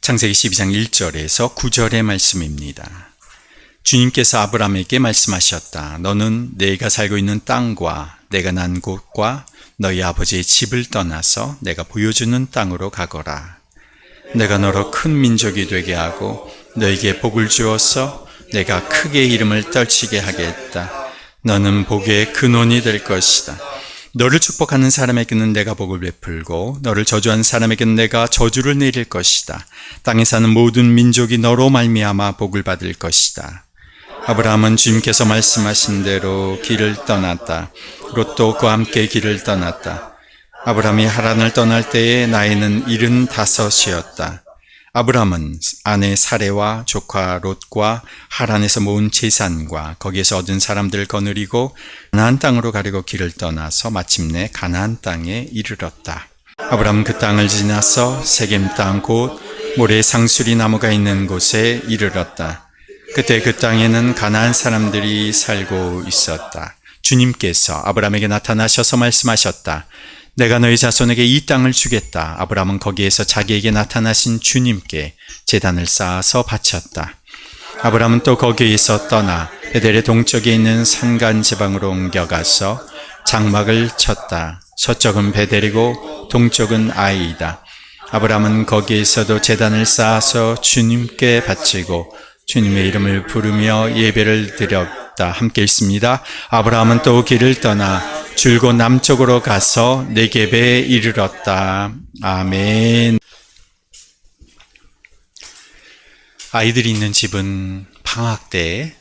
창세기 12장 1절에서 9절의 말씀입니다. 주님께서 아브라함에게 말씀하셨다. 너는 내가 살고 있는 땅과 내가 난 곳과 너희 아버지의 집을 떠나서 내가 보여주는 땅으로 가거라. 내가 너로 큰 민족이 되게 하고 너에게 복을 주어서 내가 크게 이름을 떨치게 하겠다. 너는 복의 근원이 될 것이다. 너를 축복하는 사람에게는 내가 복을 베풀고 너를 저주하는 사람에게는 내가 저주를 내릴 것이다. 땅에 사는 모든 민족이 너로 말미암아 복을 받을 것이다. 아브라함은 주님께서 말씀하신 대로 길을 떠났다. 롯도 그와 함께 길을 떠났다. 아브라함이 하란을 떠날 때에 나이는 75이었다. 아브라함은 아내 사레와 조카 롯과 하란에서 모은 재산과 거기에서 얻은 사람들을 거느리고 가나안 땅으로 가려고 길을 떠나서 마침내 가나안 땅에 이르렀다. 아브라함은 그 땅을 지나서 세겜 땅 곧 모래 상수리 나무가 있는 곳에 이르렀다. 그때 그 땅에는 가나안 사람들이 살고 있었다. 주님께서 아브라함에게 나타나셔서 말씀하셨다. 내가 너희 자손에게 이 땅을 주겠다. 아브라함은 거기에서 자기에게 나타나신 주님께 제단을 쌓아서 바쳤다. 아브라함은 또 거기에서 떠나 베델의 동쪽에 있는 산간 지방으로 옮겨가서 장막을 쳤다. 서쪽은 베델이고 동쪽은 아이이다. 아브라함은 거기에서도 제단을 쌓아서 주님께 바치고 주님의 이름을 부르며 예배를 드렸다. 함께 읽습니다. 아브라함은 또 길을 떠나 줄곧 남쪽으로 가서 네겝에 이르렀다. 아멘. 아이들이 있는 집은 방학 때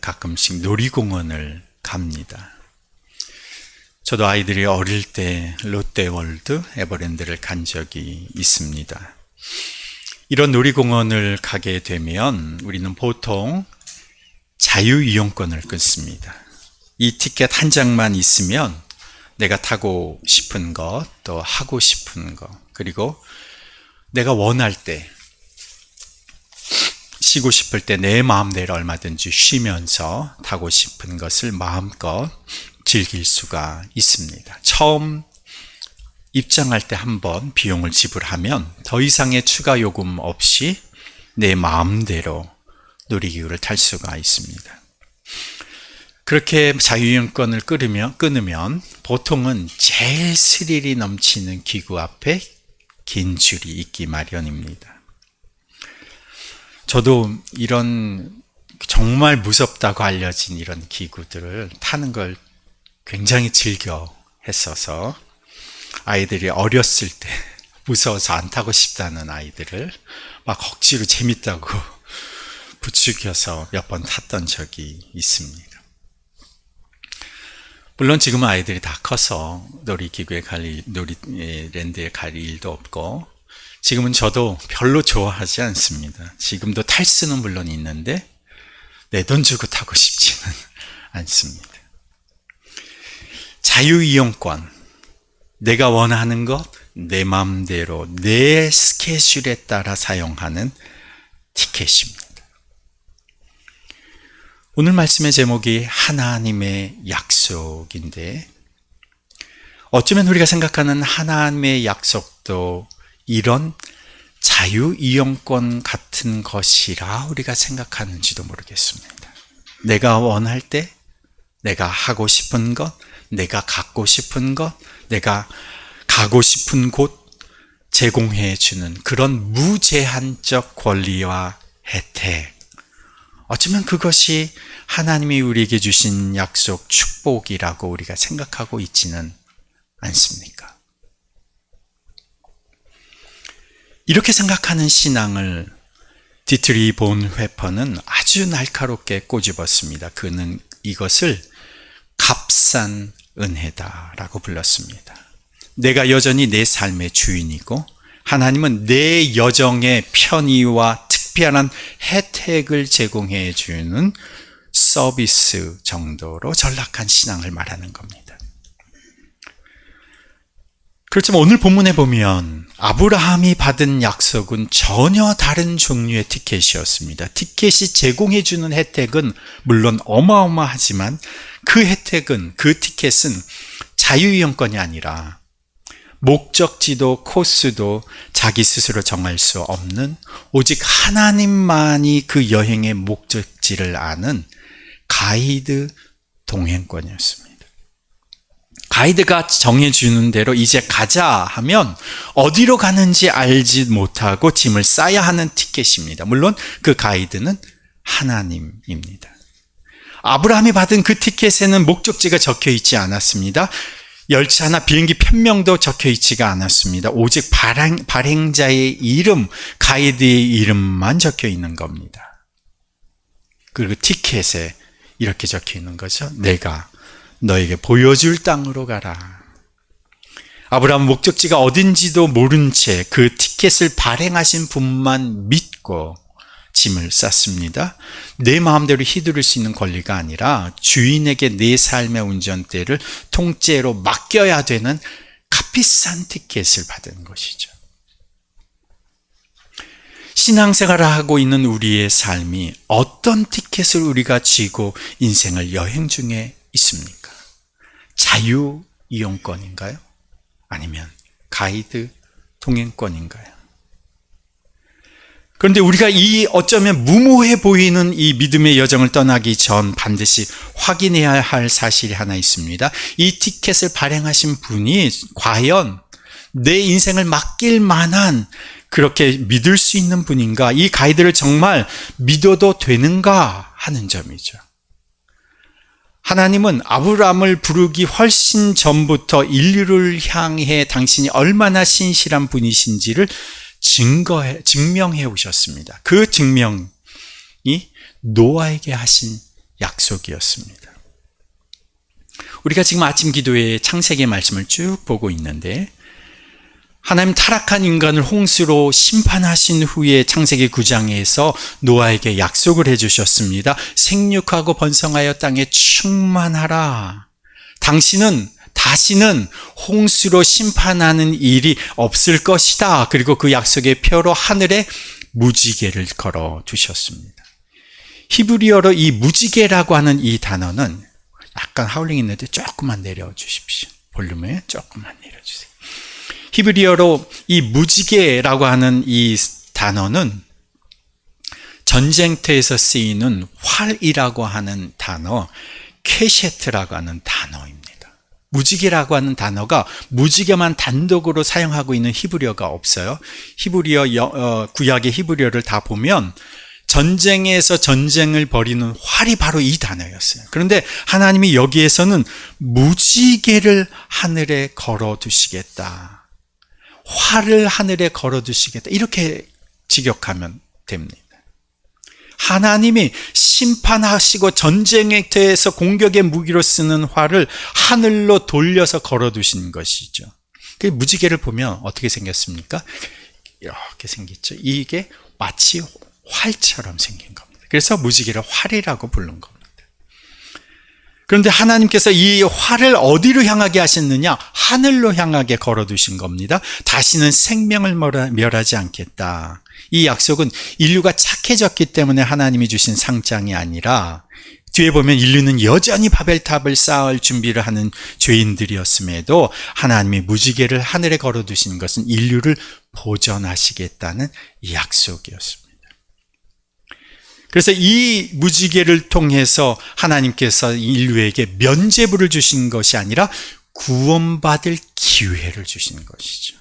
가끔씩 놀이공원을 갑니다. 저도 아이들이 어릴 때 롯데월드, 에버랜드를 간 적이 있습니다. 이런 놀이공원을 가게 되면 우리는 보통 자유이용권을 끊습니다. 이 티켓 한 장만 있으면 내가 타고 싶은 것, 또 하고 싶은 것, 그리고 내가 원할 때, 쉬고 싶을 때 내 마음대로 얼마든지 쉬면서 타고 싶은 것을 마음껏 즐길 수가 있습니다. 처음 입장할 때 한번 비용을 지불하면 더 이상의 추가 요금 없이 내 마음대로 놀이기구를 탈 수가 있습니다. 그렇게 자유이용권을 끊으면 보통은 제일 스릴이 넘치는 기구 앞에 긴 줄이 있기 마련입니다. 저도 이런 정말 무섭다고 알려진 이런 기구들을 타는 걸 굉장히 즐겨 했어서 아이들이 어렸을 때 무서워서 안 타고 싶다는 아이들을 막 억지로 재밌다고 부추겨서 몇 번 탔던 적이 있습니다. 물론 지금은 아이들이 다 커서 놀이기구에 놀이랜드에 갈 일도 없고 지금은 저도 별로 좋아하지 않습니다. 지금도 탈 수는 물론 있는데 내 돈 주고 타고 싶지는 않습니다. 자유이용권, 내가 원하는 것, 내 마음대로 내 스케줄에 따라 사용하는 티켓입니다. 오늘 말씀의 제목이 하나님의 약속인데 어쩌면 우리가 생각하는 하나님의 약속도 이런 자유이용권 같은 것이라 우리가 생각하는지도 모르겠습니다. 내가 원할 때, 내가 하고 싶은 것, 내가 갖고 싶은 것, 내가 가고 싶은 곳 제공해 주는 그런 무제한적 권리와 혜택. 어쩌면 그것이 하나님이 우리에게 주신 약속, 축복이라고 우리가 생각하고 있지는 않습니까? 이렇게 생각하는 신앙을 디트리 본회퍼는 아주 날카롭게 꼬집었습니다. 그는 이것을 값싼 은혜다라고 불렀습니다. 내가 여전히 내 삶의 주인이고 하나님은 내 여정의 편의와 특별한 혜택을 제공해 주는 서비스 정도로 전락한 신앙을 말하는 겁니다. 그렇지만 오늘 본문에 보면 아브라함이 받은 약속은 전혀 다른 종류의 티켓이었습니다. 티켓이 제공해 주는 혜택은 물론 어마어마하지만 그 혜택은, 그 티켓은 자유이용권이 아니라 목적지도 코스도 자기 스스로 정할 수 없는, 오직 하나님만이 그 여행의 목적지를 아는 가이드 동행권이었습니다. 가이드가 정해주는 대로 이제 가자 하면 어디로 가는지 알지 못하고 짐을 싸야 하는 티켓입니다. 물론 그 가이드는 하나님입니다. 아브라함이 받은 그 티켓에는 목적지가 적혀 있지 않았습니다. 열차나 비행기 편명도 적혀 있지가 않았습니다. 오직 발행자의 이름, 가이드의 이름만 적혀 있는 겁니다. 그리고 티켓에 이렇게 적혀 있는 거죠. 내가 너에게 보여줄 땅으로 가라. 아브라함은 목적지가 어딘지도 모른 채 그 티켓을 발행하신 분만 믿고 짐을 쌌습니다. 내 마음대로 휘두를 수 있는 권리가 아니라 주인에게 내 삶의 운전대를 통째로 맡겨야 되는 값비싼 티켓을 받은 것이죠. 신앙생활을 하고 있는 우리의 삶이 어떤 티켓을 우리가 쥐고 인생을 여행 중에 있습니까? 자유 이용권인가요? 아니면 가이드 동행권인가요? 그런데 우리가 이 어쩌면 무모해 보이는 이 믿음의 여정을 떠나기 전 반드시 확인해야 할 사실이 하나 있습니다. 이 티켓을 발행하신 분이 과연 내 인생을 맡길 만한, 그렇게 믿을 수 있는 분인가? 이 가이드를 정말 믿어도 되는가 하는 점이죠. 하나님은 아브라함을 부르기 훨씬 전부터 인류를 향해 당신이 얼마나 신실한 분이신지를 증명해 오셨습니다. 그 증명이 노아에게 하신 약속이었습니다. 우리가 지금 아침 기도에 창세기 말씀을 쭉 보고 있는데, 하나님 타락한 인간을 홍수로 심판하신 후에 창세기 9장에서 노아에게 약속을 해주셨습니다. 생육하고 번성하여 땅에 충만하라. 당신은 다시는 홍수로 심판하는 일이 없을 것이다. 그리고 그 약속의 표로 하늘에 무지개를 걸어 두셨습니다. 히브리어로 이 무지개라고 하는 이 단어는, 약간 하울링 있는데 조금만 내려주십시오. 볼륨을 조금만 내려주세요. 히브리어로 이 무지개라고 하는 이 단어는 전쟁터에서 쓰이는 활이라고 하는 단어, 케셰트라고 하는 단어입니다. 무지개라고 하는 단어가 무지개만 단독으로 사용하고 있는 히브리어가 없어요. 히브리어, 구약의 히브리어를 다 보면 전쟁에서 전쟁을 벌이는 활이 바로 이 단어였어요. 그런데 하나님이 여기에서는 무지개를 하늘에 걸어 두시겠다. 활을 하늘에 걸어 두시겠다. 이렇게 직역하면 됩니다. 하나님이 심판하시고 전쟁터에서 공격의 무기로 쓰는 활을 하늘로 돌려서 걸어 두신 것이죠. 그 무지개를 보면 어떻게 생겼습니까? 이렇게 생겼죠. 이게 마치 활처럼 생긴 겁니다. 그래서 무지개를 활이라고 부른 겁니다. 그런데 하나님께서 이 활을 어디로 향하게 하셨느냐? 하늘로 향하게 걸어두신 겁니다. 다시는 생명을 멸하지 않겠다. 이 약속은 인류가 착해졌기 때문에 하나님이 주신 상장이 아니라, 뒤에 보면 인류는 여전히 바벨탑을 쌓을 준비를 하는 죄인들이었음에도 하나님이 무지개를 하늘에 걸어두신 것은 인류를 보존하시겠다는 약속이었습니다. 그래서 이 무지개를 통해서 하나님께서 인류에게 면죄부를 주신 것이 아니라 구원받을 기회를 주신 것이죠.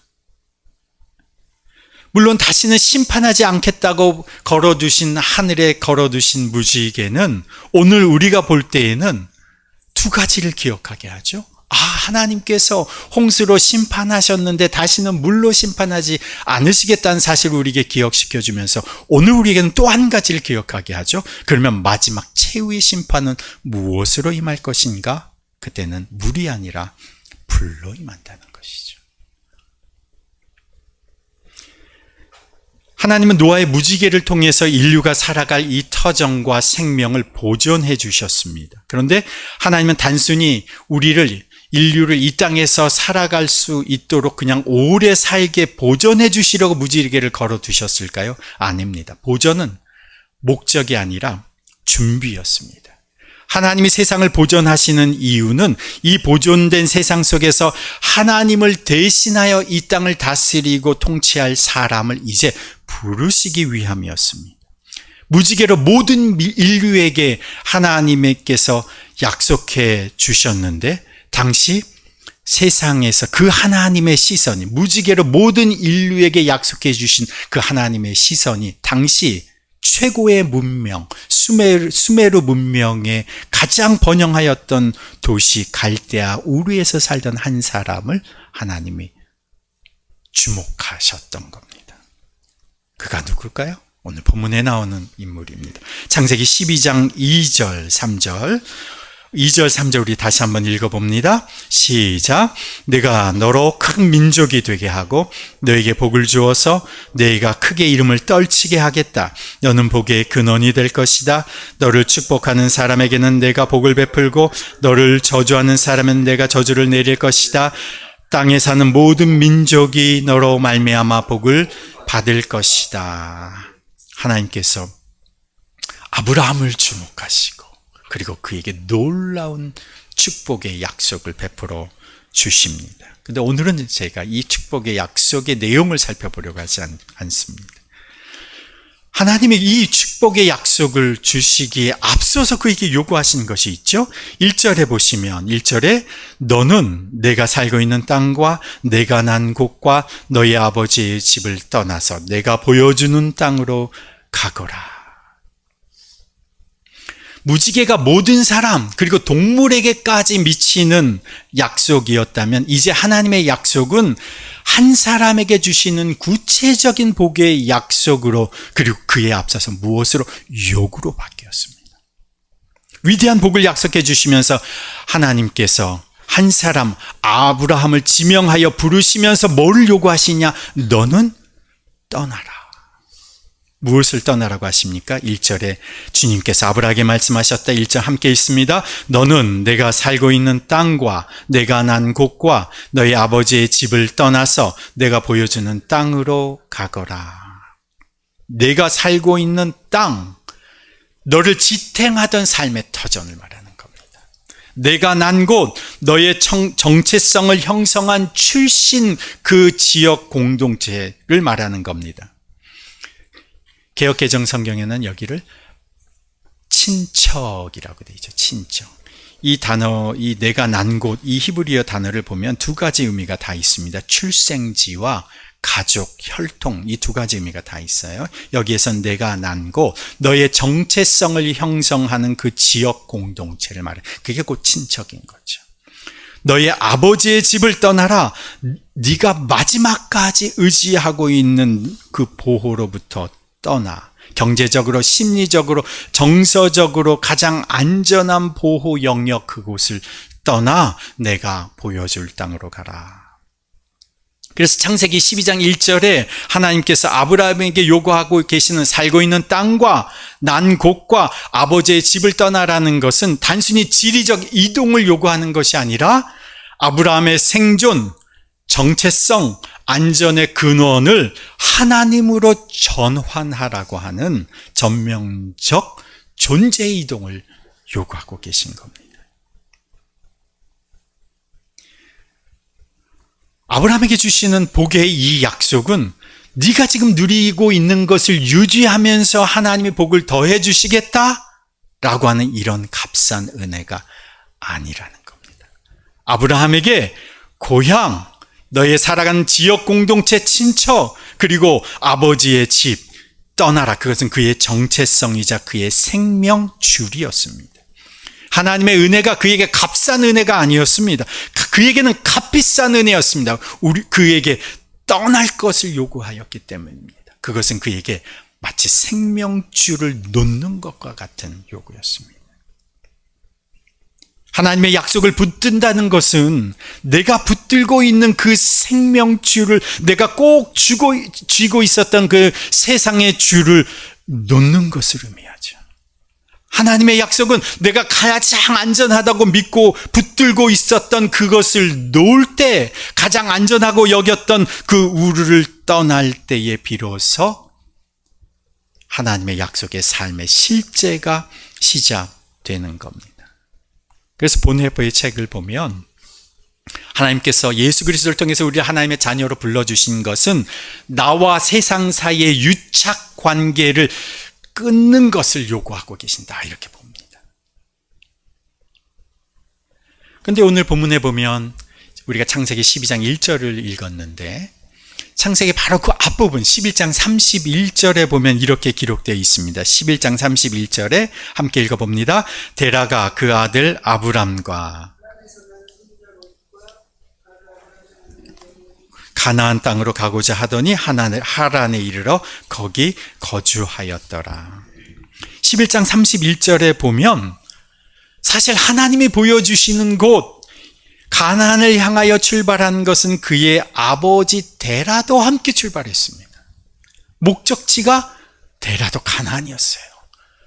물론 다시는 심판하지 않겠다고 걸어두신, 하늘에 걸어두신 무지개는 오늘 우리가 볼 때에는 두 가지를 기억하게 하죠. 하나님께서 홍수로 심판하셨는데 다시는 물로 심판하지 않으시겠다는 사실을 우리에게 기억시켜주면서 오늘 우리에게는 또 한 가지를 기억하게 하죠. 그러면 마지막 최후의 심판은 무엇으로 임할 것인가? 그때는 물이 아니라 불로 임한다는 것이죠. 하나님은 노아의 무지개를 통해서 인류가 살아갈 이 터전과 생명을 보존해 주셨습니다. 그런데 하나님은 단순히 인류를 이 땅에서 살아갈 수 있도록 그냥 오래 살게 보존해 주시려고 무지개를 걸어 두셨을까요? 아닙니다. 보존은 목적이 아니라 준비였습니다. 하나님이 세상을 보존하시는 이유는 이 보존된 세상 속에서 하나님을 대신하여 이 땅을 다스리고 통치할 사람을 이제 부르시기 위함이었습니다. 무지개로 모든 인류에게 하나님께서 약속해 주셨는데, 당시 세상에서 그 하나님의 시선이, 무지개로 모든 인류에게 약속해 주신 그 하나님의 시선이 당시 최고의 문명, 수메르 문명의 가장 번영하였던 도시 갈대아 우르에서 살던 한 사람을 하나님이 주목하셨던 겁니다. 그가 누굴까요? 오늘 본문에 나오는 인물입니다. 창세기 12장 2절 3절 2절 3절 우리 다시 한번 읽어봅니다. 시작. 내가 너로 큰 민족이 되게 하고 너에게 복을 주어서 너희가 크게 이름을 떨치게 하겠다. 너는 복의 근원이 될 것이다. 너를 축복하는 사람에게는 내가 복을 베풀고 너를 저주하는 사람은 내가 저주를 내릴 것이다. 땅에 사는 모든 민족이 너로 말미암아 복을 받을 것이다. 하나님께서 아브라함을 주목하시고 그리고 그에게 놀라운 축복의 약속을 베풀어 주십니다. 근데 오늘은 제가 이 축복의 약속의 내용을 살펴보려고 하지 않습니다. 하나님이 이 축복의 약속을 주시기에 앞서서 그에게 요구하신 것이 있죠. 1절에 보시면 1절에 너는 내가 살고 있는 땅과 내가 난 곳과 너희 아버지의 집을 떠나서 내가 보여주는 땅으로 가거라. 무지개가 모든 사람 그리고 동물에게까지 미치는 약속이었다면 이제 하나님의 약속은 한 사람에게 주시는 구체적인 복의 약속으로 그리고 그에 앞서서 무엇으로? 요구로 바뀌었습니다. 위대한 복을 약속해 주시면서 하나님께서 한 사람 아브라함을 지명하여 부르시면서 뭐를 요구하시냐? 너는 떠나라. 무엇을 떠나라고 하십니까? 1절에 주님께서 아브라함에게 말씀하셨다. 1절 함께 읽습니다. 너는 내가 살고 있는 땅과 내가 난 곳과 너희 아버지의 집을 떠나서 내가 보여주는 땅으로 가거라. 내가 살고 있는 땅, 너를 지탱하던 삶의 터전을 말하는 겁니다. 내가 난 곳, 너의 정체성을 형성한 출신 그 지역 공동체를 말하는 겁니다. 개역개정 성경에는 여기를 친척이라고 되어 있죠. 친척. 이 단어, 이 내가 난 곳, 이 히브리어 단어를 보면 두 가지 의미가 다 있습니다. 출생지와 가족, 혈통, 이 두 가지 의미가 다 있어요. 여기에선 내가 난 곳, 너의 정체성을 형성하는 그 지역 공동체를 말해요. 그게 곧 친척인 거죠. 너의 아버지의 집을 떠나라. 네가 마지막까지 의지하고 있는 그 보호로부터 떠나 경제적으로, 심리적으로, 정서적으로 가장 안전한 보호 영역 그곳을 떠나 내가 보여줄 땅으로 가라. 그래서 창세기 12장 1절에 하나님께서 아브라함에게 요구하고 계시는 살고 있는 땅과 난 곳과 아버지의 집을 떠나라는 것은 단순히 지리적 이동을 요구하는 것이 아니라 아브라함의 생존, 정체성, 안전의 근원을 하나님으로 전환하라고 하는 전면적 존재 이동을 요구하고 계신 겁니다. 아브라함에게 주시는 복의 이 약속은 네가 지금 누리고 있는 것을 유지하면서 하나님의 복을 더해 주시겠다라고 하는 이런 값싼 은혜가 아니라는 겁니다. 아브라함에게 고향, 너의 살아가는 지역 공동체 친척, 그리고 아버지의 집 떠나라. 그것은 그의 정체성이자 그의 생명줄이었습니다. 하나님의 은혜가 그에게 값싼 은혜가 아니었습니다. 그에게는 값비싼 은혜였습니다. 그에게 떠날 것을 요구하였기 때문입니다. 그것은 그에게 마치 생명줄을 놓는 것과 같은 요구였습니다. 하나님의 약속을 붙든다는 것은 내가 붙들고 있는 그 생명줄을, 내가 꼭 쥐고 있었던 그 세상의 줄을 놓는 것을 의미하죠. 하나님의 약속은 내가 가장 안전하다고 믿고 붙들고 있었던 그것을 놓을 때, 가장 안전하고 여겼던 그 우르를 떠날 때에 비로소 하나님의 약속의 삶의 실제가 시작되는 겁니다. 그래서 본헤브의 책을 보면 하나님께서 예수 그리스도를 통해서 우리를 하나님의 자녀로 불러주신 것은 나와 세상 사이의 유착 관계를 끊는 것을 요구하고 계신다, 이렇게 봅니다. 그런데 오늘 본문에 보면 우리가 창세기 12장 1절을 읽었는데 창세기 바로 그 앞부분 11장 31절에 보면 이렇게 기록되어 있습니다. 11장 31절에 함께 읽어봅니다. 데라가 그 아들 아브람과 가나안 땅으로 가고자 하더니 하란에 이르러 거기 거주하였더라. 11장 31절에 보면 사실 하나님이 보여주시는 곳 가나안을 향하여 출발한 것은 그의 아버지 데라도 함께 출발했습니다. 목적지가 데라도 가나안이었어요.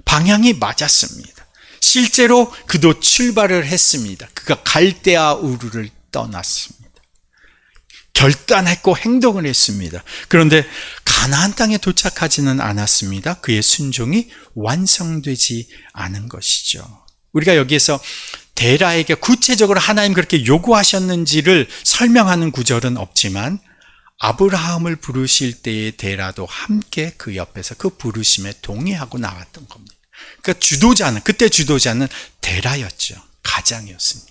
방향이 맞았습니다. 실제로 그도 출발을 했습니다. 그가 갈대아 우르를 떠났습니다. 결단했고 행동을 했습니다. 그런데 가나안 땅에 도착하지는 않았습니다. 그의 순종이 완성되지 않은 것이죠. 우리가 여기에서 데라에게 구체적으로 하나님 그렇게 요구하셨는지를 설명하는 구절은 없지만 아브라함을 부르실 때의 데라도 함께 그 옆에서 그 부르심에 동의하고 나왔던 겁니다. 그러니까 그때 주도자는 데라였죠. 가장이었습니다.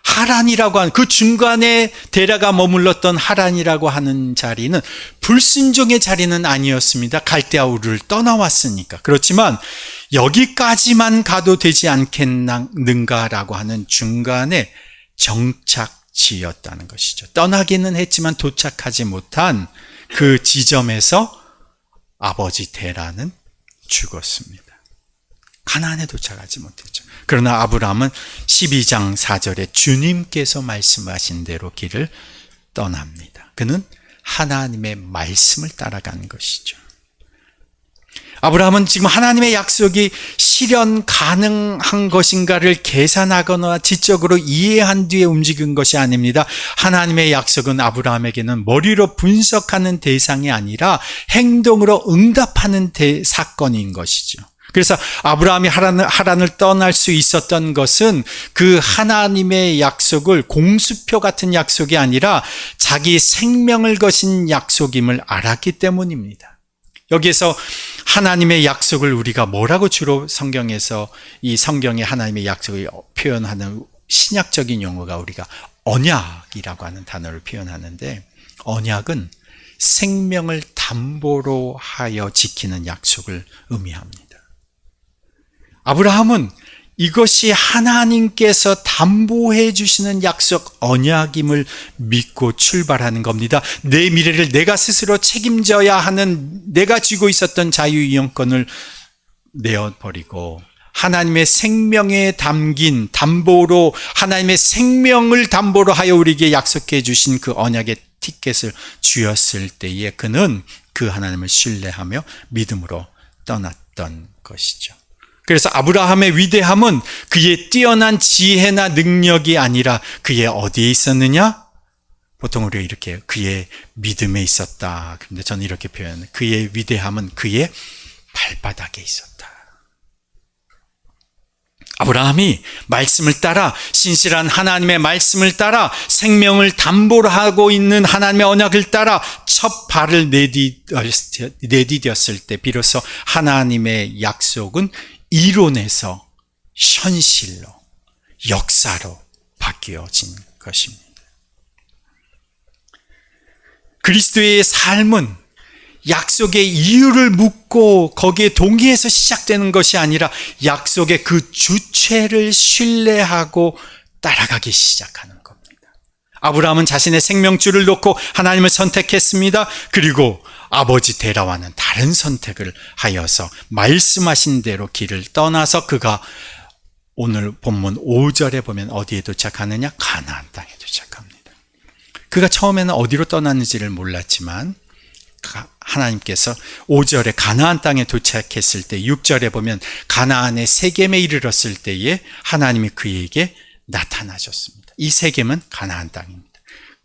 하란이라고 하는 그 중간에 데라가 머물렀던 하란이라고 하는 자리는 불순종의 자리는 아니었습니다. 갈대아 우르를 떠나왔으니까. 그렇지만 여기까지만 가도 되지 않겠는가라고 하는 중간에 정착지였다는 것이죠. 떠나기는 했지만 도착하지 못한 그 지점에서 아버지 데라는 죽었습니다. 가나안에 도착하지 못했죠. 그러나 아브라함은 12장 4절에 주님께서 말씀하신 대로 길을 떠납니다. 그는 하나님의 말씀을 따라간 것이죠. 아브라함은 지금 하나님의 약속이 실현 가능한 것인가를 계산하거나 지적으로 이해한 뒤에 움직인 것이 아닙니다. 하나님의 약속은 아브라함에게는 머리로 분석하는 대상이 아니라 행동으로 응답하는 사건인 것이죠. 그래서 아브라함이 하란을 떠날 수 있었던 것은 그 하나님의 약속을 공수표 같은 약속이 아니라 자기 생명을 거신 약속임을 알았기 때문입니다. 여기에서 하나님의 약속을 우리가 뭐라고 주로 성경에서 이 성경에 하나님의 약속을 표현하는 신약적인 용어가 우리가 언약이라고 하는 단어를 표현하는데 언약은 생명을 담보로 하여 지키는 약속을 의미합니다. 아브라함은 이것이 하나님께서 담보해 주시는 약속 언약임을 믿고 출발하는 겁니다. 내 미래를 내가 스스로 책임져야 하는 내가 쥐고 있었던 자유이용권을 내어버리고 하나님의 생명에 담긴 담보로 하나님의 생명을 담보로 하여 우리에게 약속해 주신 그 언약의 티켓을 쥐었을 때에 그는 그 하나님을 신뢰하며 믿음으로 떠났던 것이죠. 그래서 아브라함의 위대함은 그의 뛰어난 지혜나 능력이 아니라 그의 어디에 있었느냐? 보통 우리가 이렇게 그의 믿음에 있었다. 그런데 저는 이렇게 표현해요. 그의 위대함은 그의 발바닥에 있었다. 아브라함이 말씀을 따라 신실한 하나님의 말씀을 따라 생명을 담보로 하고 있는 하나님의 언약을 따라 첫 발을 내디뎠을 때 비로소 하나님의 약속은 이론에서 현실로 역사로 바뀌어진 것입니다. 그리스도의 삶은 약속의 이유를 묻고 거기에 동의해서 시작되는 것이 아니라 약속의 그 주체를 신뢰하고 따라가기 시작하는 겁니다. 아브라함은 자신의 생명줄을 놓고 하나님을 선택했습니다. 그리고 아버지 데라와는 다른 선택을 하여서 말씀하신 대로 길을 떠나서 그가 오늘 본문 5절에 보면 어디에 도착하느냐? 가나안 땅에 도착합니다. 그가 처음에는 어디로 떠났는지를 몰랐지만 하나님께서 5절에 가나안 땅에 도착했을 때 6절에 보면 가나안의 세겜에 이르렀을 때에 하나님이 그에게 나타나셨습니다. 이 세겜은 가나안 땅입니다.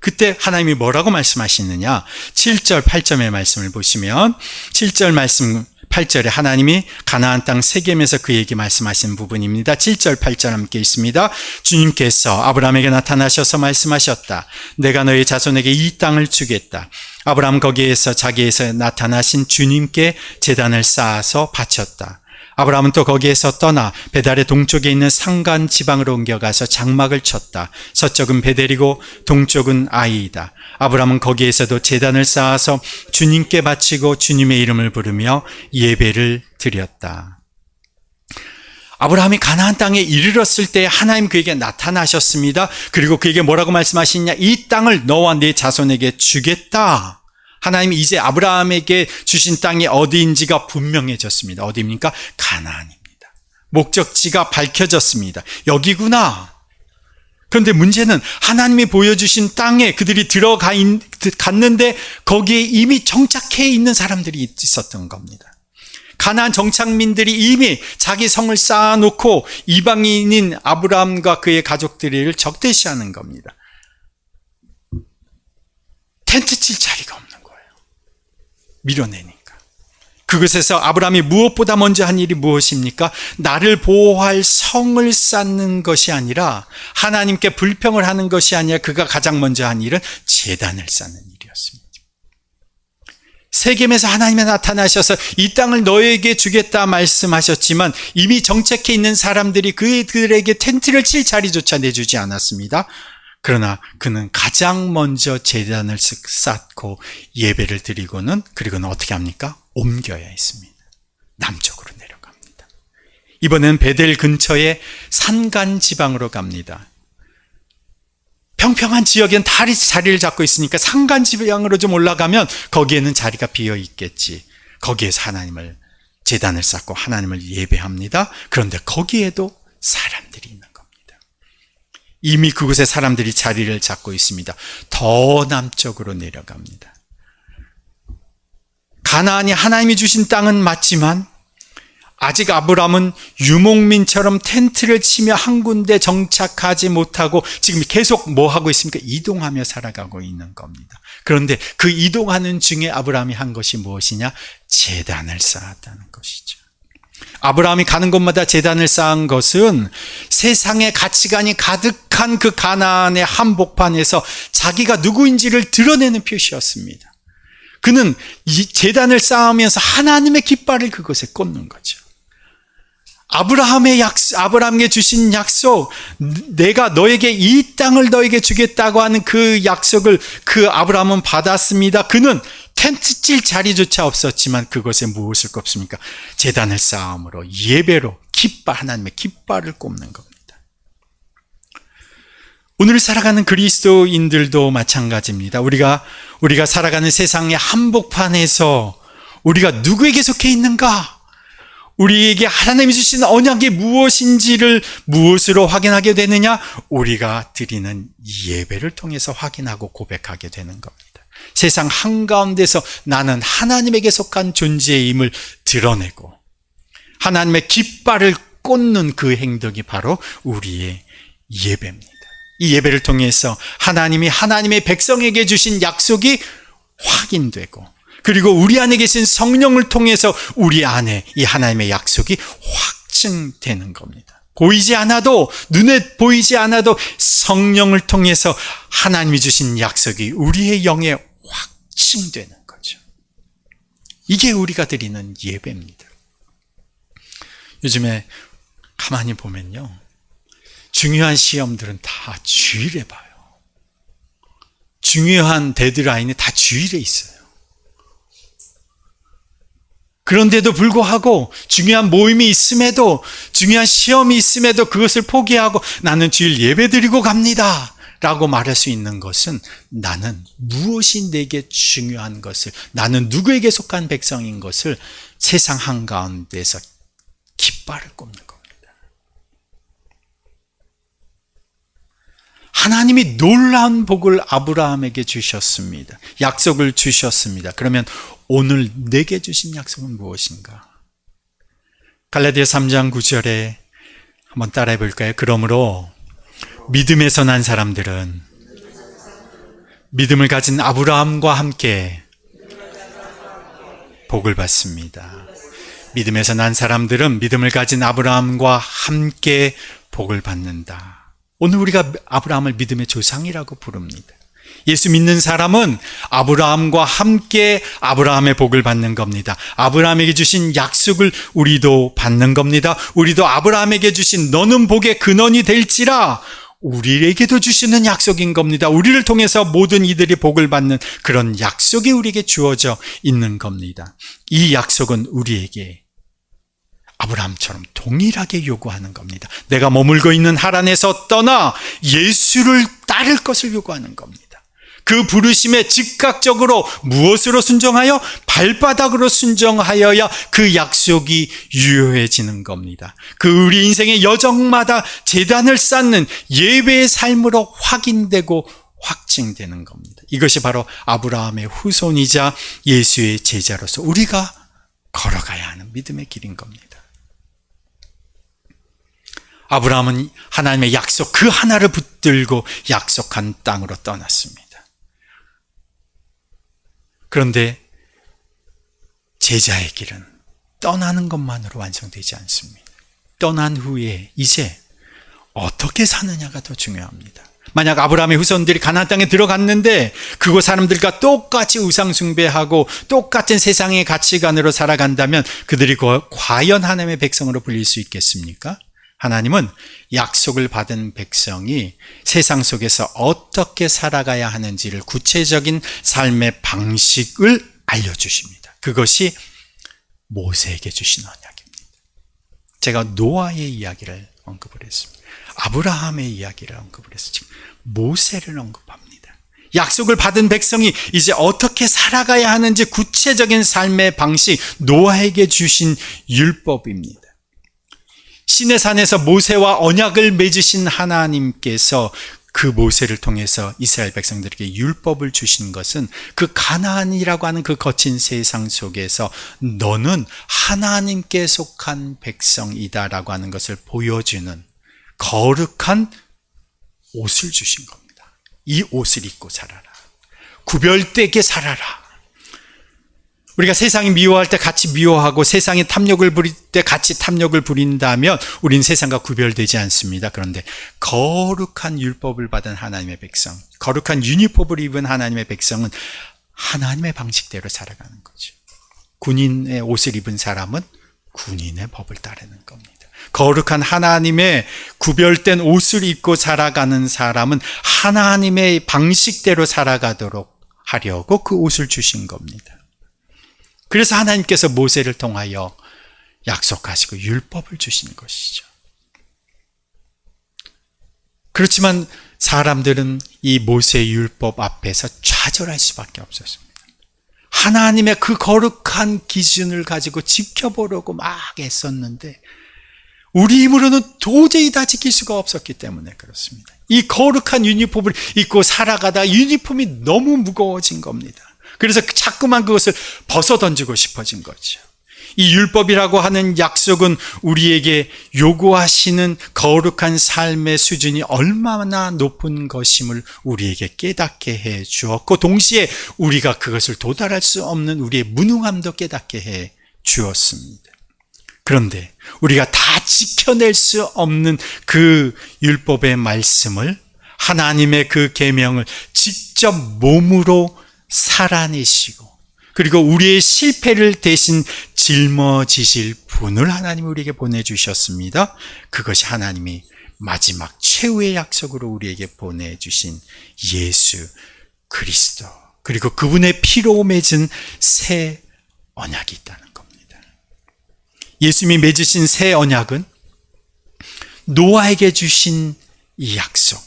그때 하나님이 뭐라고 말씀하시느냐? 7절 8절의 말씀을 보시면 7절 말씀 8절에 하나님이 가나안 땅 세겜에서 그에게 말씀하신 부분입니다. 7절 8절 함께 있습니다. 주님께서 아브라함에게 나타나셔서 말씀하셨다. 내가 너희 자손에게 이 땅을 주겠다. 아브라함 거기에서 자기에서 나타나신 주님께 제단을 쌓아서 바쳤다. 아브라함은 또 거기에서 떠나 베델의 동쪽에 있는 산간 지방으로 옮겨가서 장막을 쳤다. 서쪽은 베델이고 동쪽은 아이이다. 아브라함은 거기에서도 제단을 쌓아서 주님께 바치고 주님의 이름을 부르며 예배를 드렸다. 아브라함이 가나안 땅에 이르렀을 때 하나님 그에게 나타나셨습니다. 그리고 그에게 뭐라고 말씀하시냐? 이 땅을 너와 네 자손에게 주겠다. 하나님이 이제 아브라함에게 주신 땅이 어디인지가 분명해졌습니다. 어디입니까? 가나안입니다. 목적지가 밝혀졌습니다. 여기구나. 그런데 문제는 하나님이 보여주신 땅에 그들이 갔는데 거기에 이미 정착해 있는 사람들이 있었던 겁니다. 가나안 정착민들이 이미 자기 성을 쌓아놓고 이방인인 아브라함과 그의 가족들을 적대시하는 겁니다. 텐트 칠 자리가 없는 거예요. 밀어내니까. 그곳에서 아브라함이 무엇보다 먼저 한 일이 무엇입니까? 나를 보호할 성을 쌓는 것이 아니라, 하나님께 불평을 하는 것이 아니라 그가 가장 먼저 한 일은 제단을 쌓는 일이었습니다. 세겜에서 하나님이 나타나셔서 이 땅을 너에게 주겠다 말씀하셨지만 이미 정착해 있는 사람들이 그들에게 텐트를 칠 자리조차 내주지 않았습니다. 그러나 그는 가장 먼저 제단을 쌓고 예배를 드리고는, 그리고는 어떻게 합니까? 옮겨야 했습니다. 남쪽으로 내려갑니다. 이번엔 베델 근처의 산간 지방으로 갑니다. 평평한 지역엔 다리 자리를 잡고 있으니까 산간 지방으로 좀 올라가면 거기에는 자리가 비어 있겠지. 거기에서 하나님을, 제단을 쌓고 하나님을 예배합니다. 그런데 거기에도 사람들이 있는 겁니다. 이미 그곳에 사람들이 자리를 잡고 있습니다. 더 남쪽으로 내려갑니다. 가나안이 하나님이 주신 땅은 맞지만 아직 아브라함은 유목민처럼 텐트를 치며 한 군데 정착하지 못하고 지금 계속 뭐 하고 있습니까? 이동하며 살아가고 있는 겁니다. 그런데 그 이동하는 중에 아브라함이 한 것이 무엇이냐? 제단을 쌓았다는 것이죠. 아브라함이 가는 곳마다 제단을 쌓은 것은 세상의 가치관이 가득한 그 가나안의 한복판에서 자기가 누구인지를 드러내는 표시였습니다. 그는 이 제단을 쌓으면서 하나님의 깃발을 그것에 꽂는 거죠. 아브라함에게 주신 약속, 내가 너에게 이 땅을 너에게 주겠다고 하는 그 약속을 그 아브라함은 받았습니다. 그는 텐트 칠 자리조차 없었지만 그것에 무엇을 꼽습니까? 제단을 쌓음으로, 예배로 하나님의 깃발을 꼽는 겁니다. 오늘 살아가는 그리스도인들도 마찬가지입니다. 우리가 살아가는 세상의 한복판에서 우리가 누구에게 속해 있는가? 우리에게 하나님이 주신 언약이 무엇인지를 무엇으로 확인하게 되느냐? 우리가 드리는 예배를 통해서 확인하고 고백하게 되는 겁니다. 세상 한가운데서 나는 하나님에게 속한 존재임을 드러내고 하나님의 깃발을 꽂는 그 행동이 바로 우리의 예배입니다. 이 예배를 통해서 하나님이 하나님의 백성에게 주신 약속이 확인되고, 그리고 우리 안에 계신 성령을 통해서 우리 안에 이 하나님의 약속이 확증되는 겁니다. 보이지 않아도, 눈에 보이지 않아도 성령을 통해서 하나님이 주신 약속이 우리의 영에 확증되는 거죠. 이게 우리가 드리는 예배입니다. 요즘에 가만히 보면요, 중요한 시험들은 다 주일에 봐요. 중요한 데드라인이 다 주일에 있어요. 그런데도 불구하고 중요한 모임이 있음에도, 중요한 시험이 있음에도 그것을 포기하고 나는 주일 예배 드리고 갑니다 라고 말할 수 있는 것은, 나는 무엇이 내게 중요한 것을, 나는 누구에게 속한 백성인 것을 세상 한가운데서 깃발을 꼽는 겁니다. 하나님이 놀라운 복을 아브라함에게 주셨습니다. 약속을 주셨습니다. 그러면 오늘 내게 주신 약속은 무엇인가? 갈라디아 3장 9절에 한번 따라해 볼까요? 그러므로 믿음에서 난 사람들은 믿음을 가진 아브라함과 함께 복을 받습니다. 믿음에서 난 사람들은 믿음을 가진 아브라함과 함께 복을 받는다. 오늘 우리가 아브라함을 믿음의 조상이라고 부릅니다. 예수 믿는 사람은 아브라함과 함께 아브라함의 복을 받는 겁니다. 아브라함에게 주신 약속을 우리도 받는 겁니다. 우리도 아브라함에게 주신 너는 복의 근원이 될지라 우리에게도 주시는 약속인 겁니다. 우리를 통해서 모든 이들이 복을 받는 그런 약속이 우리에게 주어져 있는 겁니다. 이 약속은 우리에게 아브라함처럼 동일하게 요구하는 겁니다. 내가 머물고 있는 하란에서 떠나 예수를 따를 것을 요구하는 겁니다. 그 부르심에 즉각적으로 무엇으로 순종하여? 발바닥으로 순종하여야 그 약속이 유효해지는 겁니다. 그 우리 인생의 여정마다 제단을 쌓는 예배의 삶으로 확인되고 확증되는 겁니다. 이것이 바로 아브라함의 후손이자 예수의 제자로서 우리가 걸어가야 하는 믿음의 길인 겁니다. 아브라함은 하나님의 약속 그 하나를 붙들고 약속한 땅으로 떠났습니다. 그런데 제자의 길은 떠나는 것만으로 완성되지 않습니다. 떠난 후에 이제 어떻게 사느냐가 더 중요합니다. 만약 아브라함의 후손들이 가나안 땅에 들어갔는데 그곳 사람들과 똑같이 우상 숭배하고 똑같은 세상의 가치관으로 살아간다면 그들이 과연 하나님의 백성으로 불릴 수 있겠습니까? 하나님은 약속을 받은 백성이 세상 속에서 어떻게 살아가야 하는지를 구체적인 삶의 방식을 알려주십니다. 그것이 모세에게 주신 언약입니다. 제가 노아의 이야기를 언급을 했습니다. 아브라함의 이야기를 언급을 했어요. 지금 모세를 언급합니다. 약속을 받은 백성이 이제 어떻게 살아가야 하는지 구체적인 삶의 방식, 노아에게 주신 율법입니다. 시내산에서 모세와 언약을 맺으신 하나님께서 그 모세를 통해서 이스라엘 백성들에게 율법을 주신 것은 그 가나안이라고 하는 그 거친 세상 속에서 너는 하나님께 속한 백성이다라고 하는 것을 보여주는 거룩한 옷을 주신 겁니다. 이 옷을 입고 살아라. 구별되게 살아라. 우리가 세상이 미워할 때 같이 미워하고 세상이 탐욕을 부릴 때 같이 탐욕을 부린다면 우린 세상과 구별되지 않습니다. 그런데 거룩한 율법을 받은 하나님의 백성, 거룩한 유니폼을 입은 하나님의 백성은 하나님의 방식대로 살아가는 거죠. 군인의 옷을 입은 사람은 군인의 법을 따르는 겁니다. 거룩한 하나님의 구별된 옷을 입고 살아가는 사람은 하나님의 방식대로 살아가도록 하려고 그 옷을 주신 겁니다. 그래서 하나님께서 모세를 통하여 약속하시고 율법을 주신 것이죠. 그렇지만 사람들은 이 모세의 율법 앞에서 좌절할 수밖에 없었습니다. 하나님의 그 거룩한 기준을 가지고 지켜보려고 막 애썼는데 우리 힘으로는 도저히 다 지킬 수가 없었기 때문에 그렇습니다. 이 거룩한 유니폼을 입고 살아가다 유니폼이 너무 무거워진 겁니다. 그래서 자꾸만 그것을 벗어던지고 싶어진 거죠. 이 율법이라고 하는 약속은 우리에게 요구하시는 거룩한 삶의 수준이 얼마나 높은 것임을 우리에게 깨닫게 해 주었고 동시에 우리가 그것을 도달할 수 없는 우리의 무능함도 깨닫게 해 주었습니다. 그런데 우리가 다 지켜낼 수 없는 그 율법의 말씀을 하나님의 그 계명을 직접 몸으로 살아내시고 그리고 우리의 실패를 대신 짊어지실 분을 하나님이 우리에게 보내주셨습니다. 그것이 하나님이 마지막 최후의 약속으로 우리에게 보내주신 예수 그리스도 그리고 그분의 피로 맺은 새 언약이 있다는 겁니다. 예수님이 맺으신 새 언약은 노아에게 주신 이 약속,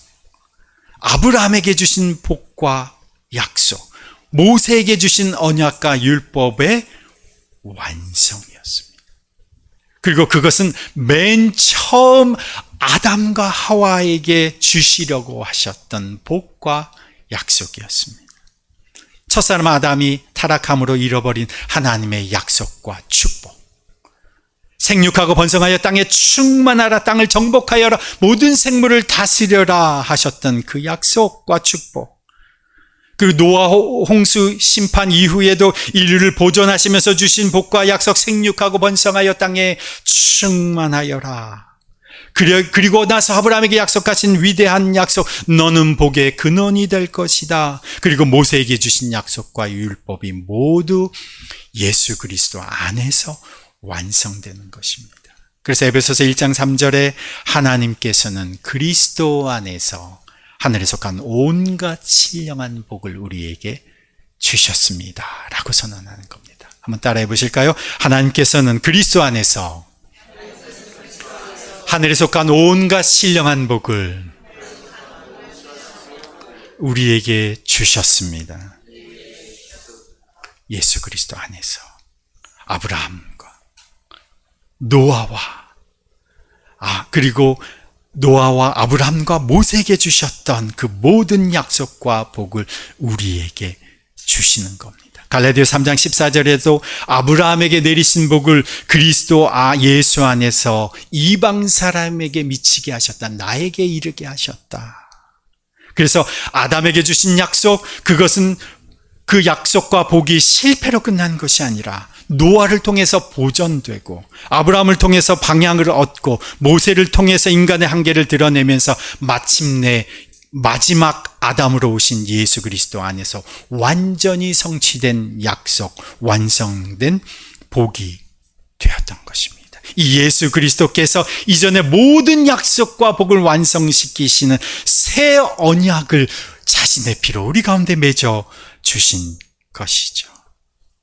아브라함에게 주신 복과 약속, 모세에게 주신 언약과 율법의 완성이었습니다. 그리고 그것은 맨 처음 아담과 하와에게 주시려고 하셨던 복과 약속이었습니다. 첫사람 아담이 타락함으로 잃어버린 하나님의 약속과 축복, 생육하고 번성하여 땅에 충만하라, 땅을 정복하여라, 모든 생물을 다스려라 하셨던 그 약속과 축복, 그리고 노아 홍수 심판 이후에도 인류를 보존하시면서 주신 복과 약속, 생육하고 번성하여 땅에 충만하여라. 그리고 나서 아브라함에게 약속하신 위대한 약속, 너는 복의 근원이 될 것이다. 그리고 모세에게 주신 약속과 율법이 모두 예수 그리스도 안에서 완성되는 것입니다. 그래서 에베소서 1장 3절에 하나님께서는 그리스도 안에서 하늘에 속한 온갖 신령한 복을 우리에게 주셨습니다 라고 선언하는 겁니다. 한번 따라해 보실까요? 하나님께서는 그리스도 안에서 하늘에 속한 온갖 신령한 복을 우리에게 주셨습니다. 예수 그리스도 안에서 아브라함과 노아와 그리고 노아와 아브라함과 모세에게 주셨던 그 모든 약속과 복을 우리에게 주시는 겁니다. 갈라디아 3장 14절에도 아브라함에게 내리신 복을 그리스도 예수 안에서 이방 사람에게 미치게 하셨다. 나에게 이르게 하셨다. 그래서 아담에게 주신 약속, 그것은 그 약속과 복이 실패로 끝난 것이 아니라 노아를 통해서 보존되고 아브라함을 통해서 방향을 얻고 모세를 통해서 인간의 한계를 드러내면서 마침내 마지막 아담으로 오신 예수 그리스도 안에서 완전히 성취된 약속, 완성된 복이 되었던 것입니다. 이 예수 그리스도께서 이전의 모든 약속과 복을 완성시키시는 새 언약을 자신의 피로 우리 가운데 맺어 주신 것이죠.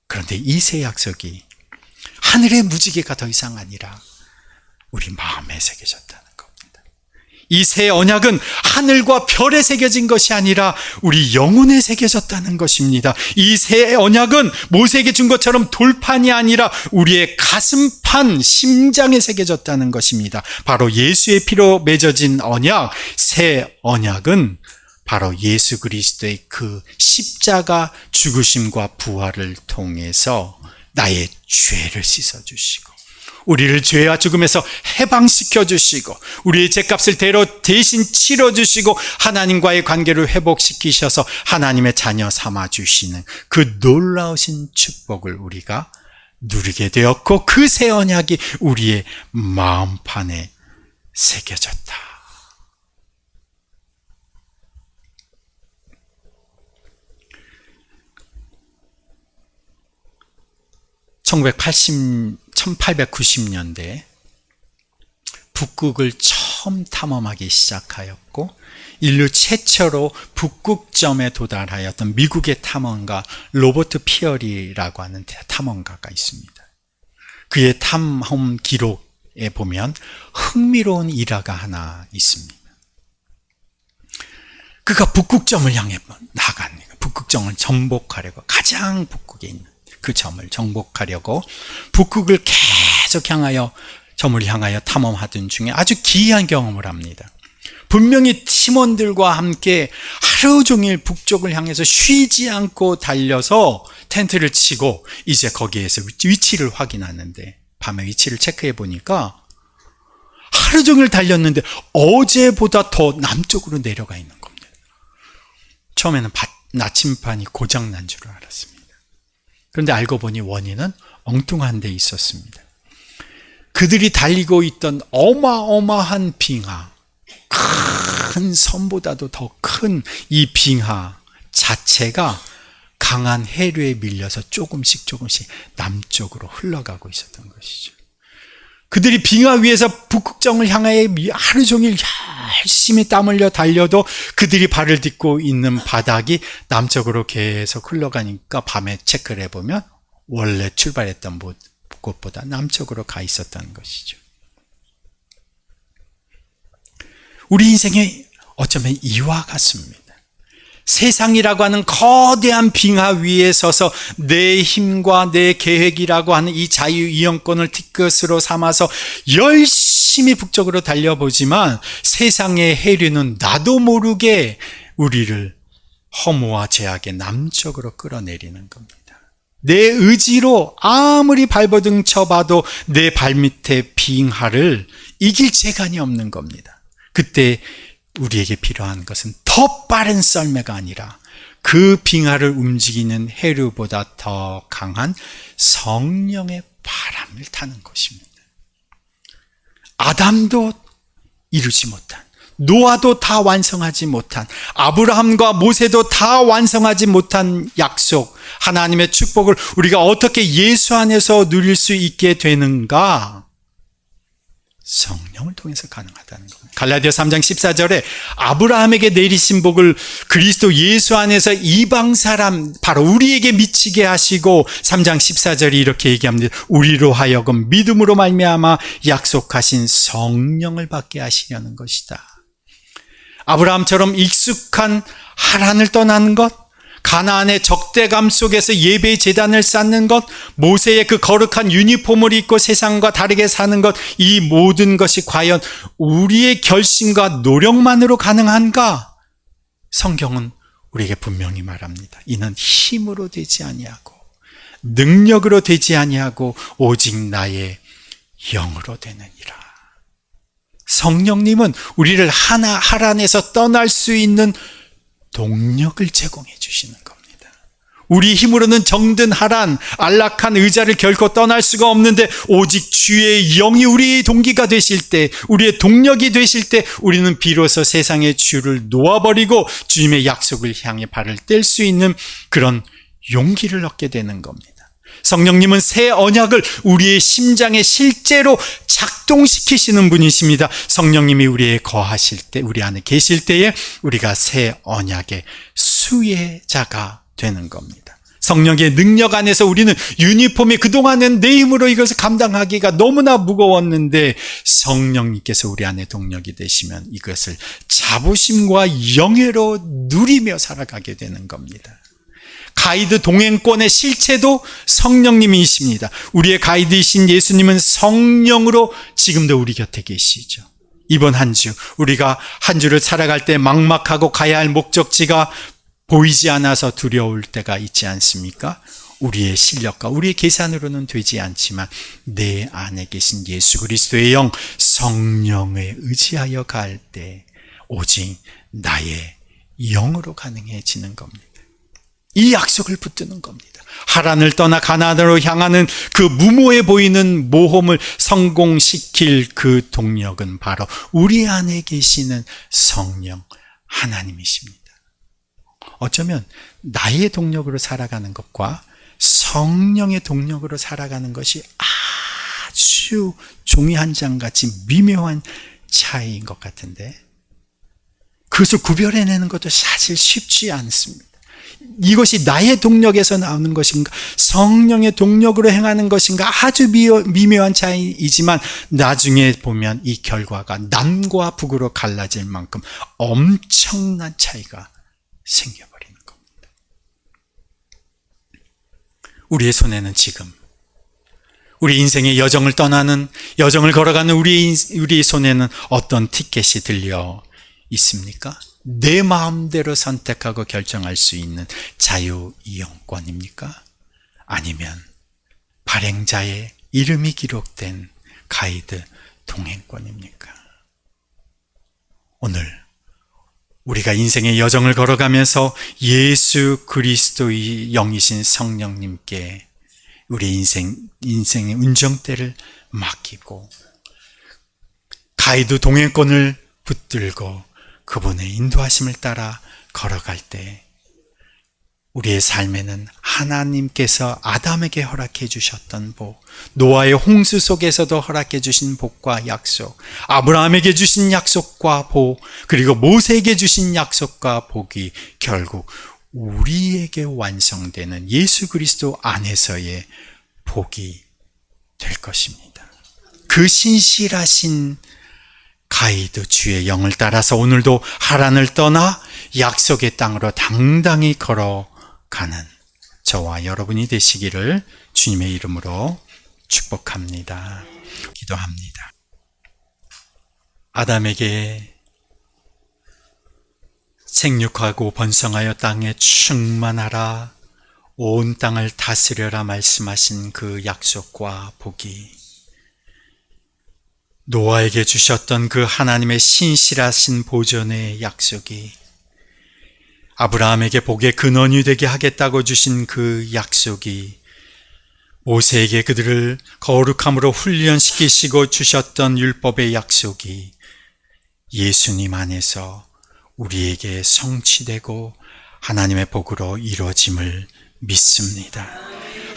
그런데 이 새 약속이 하늘의 무지개가 더 이상 아니라 우리 마음에 새겨졌다는 겁니다. 이 새 언약은 하늘과 별에 새겨진 것이 아니라 우리 영혼에 새겨졌다는 것입니다. 이 새 언약은 모세에게 준 것처럼 돌판이 아니라 우리의 가슴판, 심장에 새겨졌다는 것입니다. 바로 예수의 피로 맺어진 언약, 새 언약은 바로 예수 그리스도의 그 십자가 죽으심과 부활을 통해서 나의 죄를 씻어주시고 우리를 죄와 죽음에서 해방시켜 주시고 우리의 죄값을 대신 치러주시고 하나님과의 관계를 회복시키셔서 하나님의 자녀 삼아주시는 그 놀라우신 축복을 우리가 누리게 되었고 그 새 언약이 우리의 마음판에 새겨졌다. 1890년대 북극을 처음 탐험하기 시작하였고 인류 최초로 북극점에 도달하였던 미국의 탐험가 로버트 피어리라고 하는 탐험가가 있습니다. 그의 탐험 기록에 보면 흥미로운 일화가 하나 있습니다. 그가 북극점을 향해 나갑니다. 북극점을 정복하려고 가장 북극에 있는 그 점을 정복하려고 북극을 계속 향하여 점을 향하여 탐험하던 중에 아주 기이한 경험을 합니다. 분명히 팀원들과 함께 하루 종일 북쪽을 향해서 쉬지 않고 달려서 텐트를 치고 이제 거기에서 위치를 확인하는데 밤에 위치를 체크해 보니까 하루 종일 달렸는데 어제보다 더 남쪽으로 내려가 있는 겁니다. 처음에는 나침반이 고장난 줄 알았습니다. 그런데 알고 보니 원인은 엉뚱한 데 있었습니다. 그들이 달리고 있던 어마어마한 빙하, 큰 섬보다도 더 큰 이 빙하 자체가 강한 해류에 밀려서 조금씩 남쪽으로 흘러가고 있었던 것이죠. 그들이 빙하 위에서 북극점을 향해 하루 종일 열심히 땀 흘려 달려도 그들이 발을 딛고 있는 바닥이 남쪽으로 계속 흘러가니까 밤에 체크를 해보면 원래 출발했던 곳보다 남쪽으로 가 있었다는 것이죠. 우리 인생이 어쩌면 이와 같습니다. 세상이라고 하는 거대한 빙하 위에 서서 내 힘과 내 계획이라고 하는 이 자유이용권을 티켓으로 삼아서 열심히 북쪽으로 달려보지만 세상의 해류는 나도 모르게 우리를 허무와 제약의 남쪽으로 끌어내리는 겁니다. 내 의지로 아무리 발버둥 쳐봐도 내 발밑의 빙하를 이길 재간이 없는 겁니다. 그때 우리에게 필요한 것은 더 빠른 썰매가 아니라 그 빙하를 움직이는 해류보다 더 강한 성령의 바람을 타는 것입니다. 아담도 이루지 못한, 노아도 다 완성하지 못한, 아브라함과 모세도 다 완성하지 못한 약속, 하나님의 축복을 우리가 어떻게 예수 안에서 누릴 수 있게 되는가? 성령을 통해서 가능하다는 겁니다. 갈라디아 3장 14절에 아브라함에게 내리신 복을 그리스도 예수 안에서 이방 사람, 바로 우리에게 미치게 하시고, 3장 14절이 이렇게 얘기합니다. 우리로 하여금 믿음으로 말미암아 약속하신 성령을 받게 하시려는 것이다. 아브라함처럼 익숙한 하란을 떠나는 것, 가나안의 적대감 속에서 예배의 제단을 쌓는 것, 모세의 그 거룩한 유니폼을 입고 세상과 다르게 사는 것, 이 모든 것이 과연 우리의 결심과 노력만으로 가능한가? 성경은 우리에게 분명히 말합니다. 이는 힘으로 되지 아니하고 능력으로 되지 아니하고 오직 나의 영으로 되느니라. 성령님은 우리를 하란에서 떠날 수 있는 동력을 제공해 주시는 겁니다. 우리 힘으로는 정든 하란, 안락한 의자를 결코 떠날 수가 없는데, 오직 주의 영이 우리의 동기가 되실 때, 우리의 동력이 되실 때, 우리는 비로소 세상의 주를 놓아버리고 주님의 약속을 향해 발을 뗄 수 있는 그런 용기를 얻게 되는 겁니다. 성령님은 새 언약을 우리의 심장에 실제로 작동시키시는 분이십니다. 성령님이 우리에 거하실 때, 우리 안에 계실 때에 우리가 새 언약의 수혜자가 되는 겁니다. 성령의 능력 안에서 우리는 유니폼이 그동안은 내 힘으로 이것을 감당하기가 너무나 무거웠는데, 성령님께서 우리 안에 동력이 되시면 이것을 자부심과 영예로 누리며 살아가게 되는 겁니다. 가이드 동행권의 실체도 성령님이십니다. 우리의 가이드이신 예수님은 성령으로 지금도 우리 곁에 계시죠. 이번 한 주, 우리가 한 주를 살아갈 때 막막하고 가야 할 목적지가 보이지 않아서 두려울 때가 있지 않습니까? 우리의 실력과 우리의 계산으로는 되지 않지만 내 안에 계신 예수 그리스도의 영, 성령에 의지하여 갈 때 오직 나의 영으로 가능해지는 겁니다. 이 약속을 붙드는 겁니다. 하란을 떠나 가나안으로 향하는 그 무모해 보이는 모험을 성공시킬 그 동력은 바로 우리 안에 계시는 성령 하나님이십니다. 어쩌면 나의 동력으로 살아가는 것과 성령의 동력으로 살아가는 것이 아주 종이 한 장같이 미묘한 차이인 것 같은데, 그것을 구별해내는 것도 사실 쉽지 않습니다. 이것이 나의 동력에서 나오는 것인가, 성령의 동력으로 행하는 것인가, 아주 미묘한 차이이지만 나중에 보면 이 결과가 남과 북으로 갈라질 만큼 엄청난 차이가 생겨버리는 겁니다. 우리의 손에는 지금 우리 인생의 여정을 떠나는, 여정을 걸어가는 우리의 손에는 어떤 티켓이 들려 있습니까? 내 마음대로 선택하고 결정할 수 있는 자유이용권입니까? 아니면 발행자의 이름이 기록된 가이드 동행권입니까? 오늘 우리가 인생의 여정을 걸어가면서 예수 그리스도의 영이신 성령님께 우리 인생의 운정대를 맡기고 가이드 동행권을 붙들고 그분의 인도하심을 따라 걸어갈 때 우리의 삶에는 하나님께서 아담에게 허락해 주셨던 복, 노아의 홍수 속에서도 허락해 주신 복과 약속, 아브라함에게 주신 약속과 복, 그리고 모세에게 주신 약속과 복이 결국 우리에게 완성되는 예수 그리스도 안에서의 복이 될 것입니다. 그 신실하신 가이드 주의 영을 따라서 오늘도 하란을 떠나 약속의 땅으로 당당히 걸어가는 저와 여러분이 되시기를 주님의 이름으로 축복합니다. 기도합니다. 아담에게 생육하고 번성하여 땅에 충만하라, 온 땅을 다스려라 말씀하신 그 약속과 복이 노아에게 주셨던 그 하나님의 신실하신 보존의 약속이 아브라함에게 복의 근원이 되게 하겠다고 주신 그 약속이, 모세에게 그들을 거룩함으로 훈련시키시고 주셨던 율법의 약속이 예수님 안에서 우리에게 성취되고 하나님의 복으로 이루어짐을 믿습니다.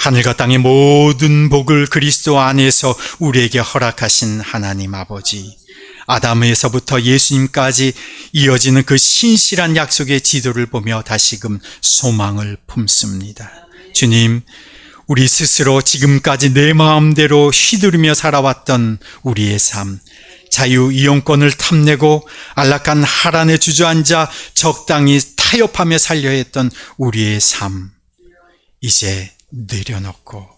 하늘과 땅의 모든 복을 그리스도 안에서 우리에게 허락하신 하나님 아버지, 아담에서부터 예수님까지 이어지는 그 신실한 약속의 지도를 보며 다시금 소망을 품습니다. 주님, 우리 스스로 지금까지 내 마음대로 휘두르며 살아왔던 우리의 삶, 자유 이용권을 탐내고 안락한 하란에 주저앉아 적당히 타협하며 살려 했던 우리의 삶, 이제 내려놓고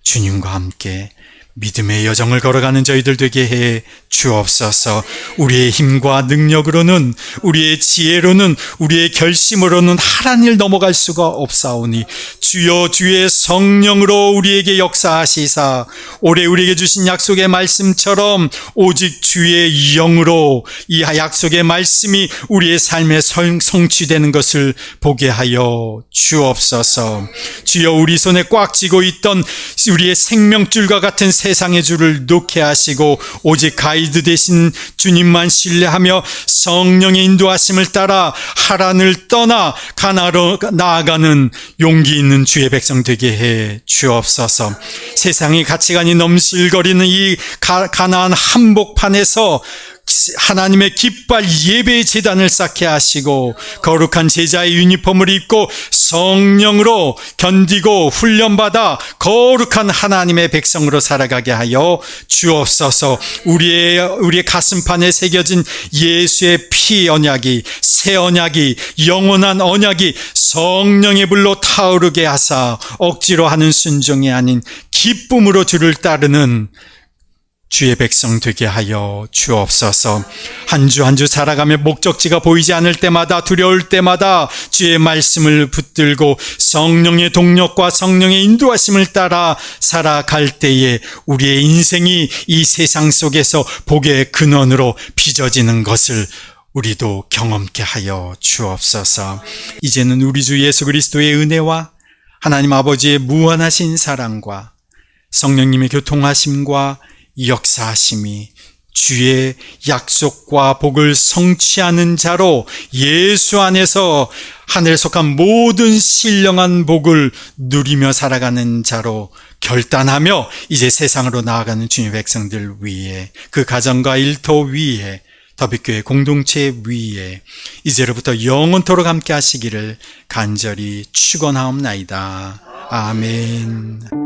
주님과 함께 믿음의 여정을 걸어가는 저희들 되게 해 주옵소서. 우리의 힘과 능력으로는, 우리의 지혜로는, 우리의 결심으로는 하란 일 넘어갈 수가 없사오니 주여 주의 성령으로 우리에게 역사하시사 올해 우리에게 주신 약속의 말씀처럼 오직 주의 영으로 이 약속의 말씀이 우리의 삶에 성취되는 것을 보게 하여 주옵소서. 주여, 우리 손에 꽉 쥐고 있던 우리의 생명줄과 같은 세상의 줄을 놓게 하시고 오직 가이드 되신 주님만 신뢰하며 성령의 인도하심을 따라 하란을 떠나 가나안으로 나아가는 용기 있는 주의 백성 되게 해 주옵소서. 세상의 가치관이 넘실거리는 이 가나안 한복판에서 하나님의 깃발 예배의 제단을 쌓게 하시고 거룩한 제자의 유니폼을 입고 성령으로 견디고 훈련받아 거룩한 하나님의 백성으로 살아가게 하여 주옵소서. 우리의 가슴판에 새겨진 예수의 피 언약이, 새 언약이, 영원한 언약이 성령의 불로 타오르게 하사 억지로 하는 순종이 아닌 기쁨으로 주를 따르는 주의 백성 되게 하여 주옵소서. 한 주 한 주 살아가며 목적지가 보이지 않을 때마다, 두려울 때마다 주의 말씀을 붙들고 성령의 동력과 성령의 인도하심을 따라 살아갈 때에 우리의 인생이 이 세상 속에서 복의 근원으로 빚어지는 것을 우리도 경험케 하여 주옵소서. 이제는 우리 주 예수 그리스도의 은혜와 하나님 아버지의 무한하신 사랑과 성령님의 교통하심과 역사하심이 주의 약속과 복을 성취하는 자로 예수 안에서 하늘에 속한 모든 신령한 복을 누리며 살아가는 자로 결단하며 이제 세상으로 나아가는 주님의 백성들 위에, 그 가정과 일터 위에, 더빛교회 공동체 위에 이제로부터 영원토록 함께 하시기를 간절히 축원하옵나이다. 아멘.